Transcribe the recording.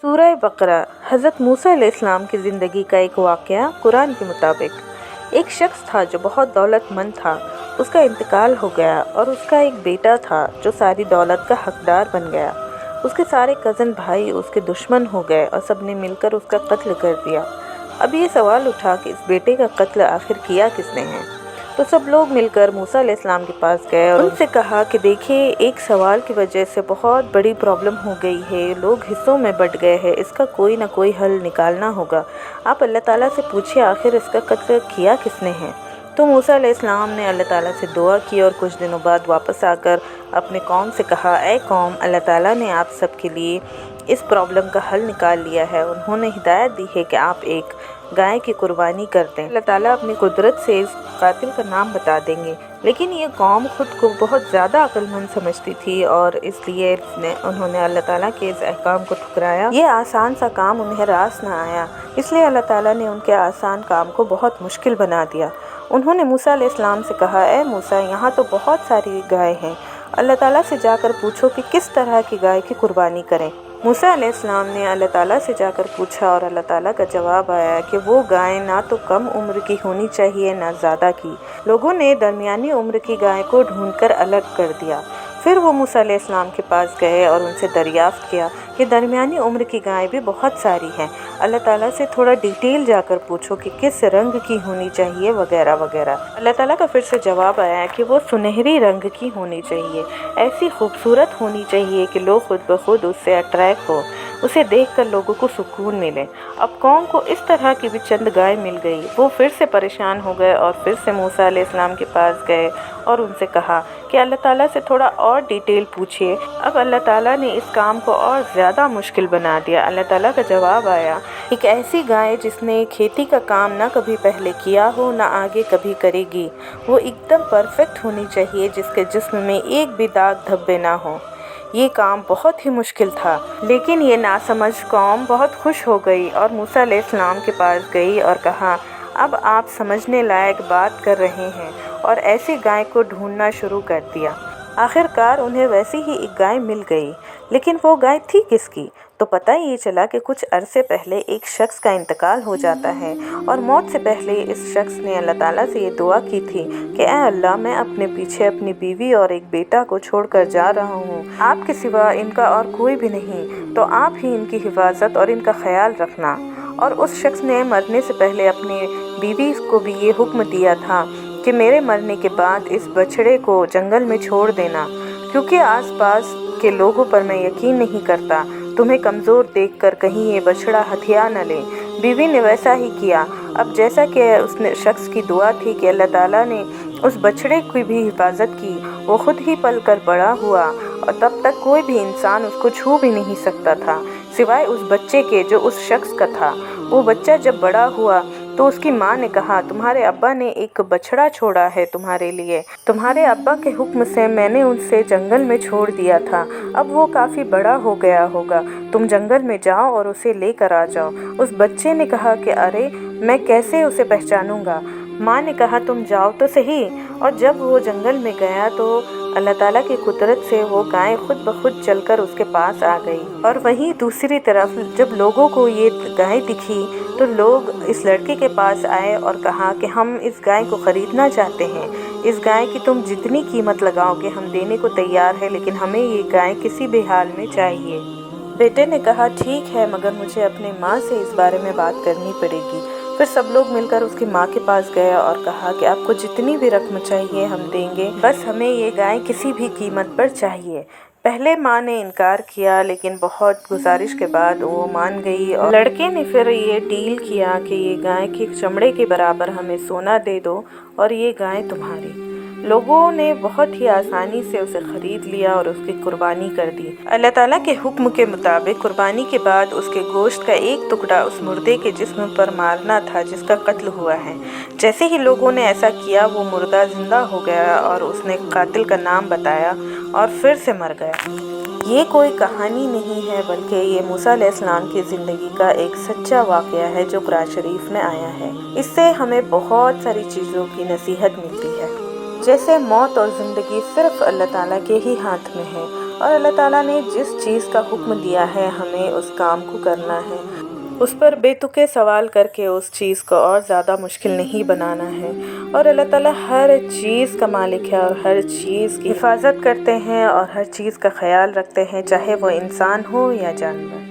सूरह बकरा। हज़रत मूसा अलैहिस्सलाम की ज़िंदगी का एक वाक़या। कुरान के मुताबिक एक शख्स था जो बहुत दौलतमंद था। उसका इंतकाल हो गया और उसका एक बेटा था जो सारी दौलत का हकदार बन गया। उसके सारे कज़न भाई उसके दुश्मन हो गए और सब ने मिलकर उसका कत्ल कर दिया। अब ये सवाल उठा कि इस बेटे का कत्ल आखिर किया किसने है। तो सब लोग मिलकर मूसा अलैहिस्सलाम के पास गए और उनसे कहा कि देखिए, एक सवाल की वजह से बहुत बड़ी प्रॉब्लम हो गई है, लोग हिस्सों में बट गए हैं, इसका कोई ना कोई हल निकालना होगा। आप अल्लाह ताला से पूछिए आखिर इसका कत्ल किया किसने है। तो मूसा अलैहिस्सलाम ने अल्लाह ताला से दुआ की और कुछ दिनों बाद वापस आकर अपने कौम से कहा, ऐ कौम, अल्लाह ताला ने आप सब के लिए इस प्रॉब्लम का हल निकाल लिया है। उन्होंने हिदायत दी है कि आप एक गाय की कुर्बानी कर दें। अल्लाह ताला अपनी कुदरत से इस कातिल का नाम बता देंगे। लेकिन ये कौम खुद को बहुत ज़्यादा अक्लमंद समझती थी और इसलिए उन्होंने अल्लाह ताला के इस अहकाम को ठुकराया। ये आसान सा काम उन्हें रास न आया, इसलिए अल्लाह ताला ने उनके आसान काम को बहुत मुश्किल बना दिया। उन्होंने मूसा अलैहिस्सलाम से कहा, ऐ मूसा, यहाँ तो बहुत सारी गाय हैं, अल्लाह ताला से जाकर पूछो कि किस तरह की गाय की कुर्बानी करें। मूसा अलैहिस्सलाम ने अल्लाह ताला से जाकर पूछा और अल्लाह ताला का जवाब आया कि वो गाय ना तो कम उम्र की होनी चाहिए ना ज़्यादा की। लोगों ने दरमियानी उम्र की गाय को ढूंढकर अलग कर दिया। फिर वो मूसा अलैहिस्सलाम के पास गए और उनसे दरियाफ्त किया कि दरमियानी उम्र की गाय भी बहुत सारी हैं, अल्लाह ताला से थोड़ा डिटेल जाकर पूछो कि किस रंग की होनी चाहिए वगैरह वगैरह। अल्लाह ताला का फिर से जवाब आया कि वो सुनहरी रंग की होनी चाहिए, ऐसी खूबसूरत होनी चाहिए कि लोग खुद ब खुद उससे अट्रैक्ट हो, उसे देखकर लोगों को सुकून मिले। अब कौम को इस तरह की भी चंद गाय मिल गई। वो फिर से परेशान हो गए और फिर से मूसा अलैहिस्सलाम के पास गए और उनसे कहा कि अल्लाह ताला से थोड़ा और डिटेल पूछिए। अब अल्लाह ताला ने इस काम को और ज़्यादा मुश्किल बना दिया। अल्लाह ताला का जवाब आया, एक ऐसी गाय जिसने खेती का काम ना कभी पहले किया हो ना आगे कभी करेगी। वो एकदम परफेक्ट होनी चाहिए, जिसके जिस्म में एक भी दाग धब्बे ना हो। ये काम बहुत ही मुश्किल था, लेकिन ये नासमझ कौम बहुत खुश हो गई और मूसा अलैहिस्सलाम के पास गई और कहा, अब आप समझने लायक बात कर रहे हैं, और ऐसी गाय को ढूंढना शुरू कर दिया। आखिरकार उन्हें वैसी ही एक गाय मिल गई, लेकिन वो गाय थी किसकी? तो पता ये चला कि कुछ अरसे पहले एक शख्स का इंतकाल हो जाता है और मौत से पहले इस शख्स ने अल्लाह ताला से ये दुआ की थी कि ऐ अल्लाह, मैं अपने पीछे अपनी बीवी और एक बेटा को छोड़कर जा रहा हूँ, आपके सिवा इनका और कोई भी नहीं, तो आप ही इनकी हिफाजत और इनका ख्याल रखना। और उस शख्स ने मरने से पहले अपनी बीवी को भी ये हुक्म दिया था कि मेरे मरने के बाद इस बछड़े को जंगल में छोड़ देना, क्योंकि आसपास के लोगों पर मैं यकीन नहीं करता, तुम्हें कमज़ोर देखकर कहीं ये बछड़ा हथिया न ले। बीवी ने वैसा ही किया। अब जैसा कि उसने शख्स की दुआ थी कि अल्लाह ताला ने उस बछड़े की भी हिफाजत की, वो खुद ही पल कर बड़ा हुआ और तब तक कोई भी इंसान उसको छू भी नहीं सकता था सिवाय उस बच्चे के जो उस शख्स का था। वो बच्चा जब बड़ा हुआ तो उसकी माँ ने कहा, तुम्हारे अब्बा ने एक बछड़ा छोड़ा है तुम्हारे लिए, तुम्हारे अब्बा के हुक्म से मैंने उनसे जंगल में छोड़ दिया था, अब वो काफ़ी बड़ा हो गया होगा, तुम जंगल में जाओ और उसे लेकर आ जाओ। उस बच्चे ने कहा कि अरे, मैं कैसे उसे पहचानूंगा। माँ ने कहा, तुम जाओ तो सही। और जब वो जंगल में गया तो अल्लाह ताला की कुदरत से वो गाय खुद ब खुद चलकर उसके पास आ गई। और वहीं दूसरी तरफ जब लोगों को ये गाय दिखी तो लोग इस लड़के के पास आए और कहा कि हम इस गाय को ख़रीदना चाहते हैं, इस गाय की तुम जितनी कीमत लगाओगे हम देने को तैयार है, लेकिन हमें ये गाय किसी भी हाल में चाहिए। बेटे ने कहा, ठीक है, मगर मुझे अपनी माँ से इस बारे में बात करनी पड़ेगी। फिर सब लोग मिलकर उसकी माँ के पास गए और कहा कि आपको जितनी भी रकम चाहिए हम देंगे, बस हमें ये गाय किसी भी कीमत पर चाहिए। पहले माँ ने इनकार किया, लेकिन बहुत गुजारिश के बाद वो मान गई और लड़के ने फिर ये डील किया कि ये गाय के चमड़े के बराबर हमें सोना दे दो और ये गाय तुम्हारी। लोगों ने बहुत ही आसानी से उसे ख़रीद लिया और उसकी कुर्बानी कर दी। अल्लाह ताला के हुक्म के मुताबिक कुर्बानी के बाद उसके गोश्त का एक टुकड़ा उस मुर्दे के जिस्म पर मारना था जिसका कत्ल हुआ है। जैसे ही लोगों ने ऐसा किया वो मुर्दा जिंदा हो गया और उसने कातिल का नाम बताया और फिर से मर गया। ये कोई कहानी नहीं है, बल्कि ये मूसा अलैहिस्सलाम की ज़िंदगी का एक सच्चा वाक़या है जो कुरान शरीफ में आया है। इससे हमें बहुत सारी चीज़ों की नसीहत मिलती है, जैसे मौत और ज़िंदगी सिर्फ़ अल्लाह ताला के ही हाथ में है। اور اللہ تعالیٰ نے جس چیز کا حکم دیا ہے ہمیں اس کام کو کرنا ہے، اس پر بے تکے سوال کر کے اس چیز کو اور زیادہ مشکل نہیں بنانا ہے۔ اور اللہ تعالیٰ ہر چیز کا مالک ہے اور ہر چیز کی حفاظت کرتے ہیں اور ہر چیز کا خیال رکھتے ہیں، چاہے وہ انسان ہو یا جانور۔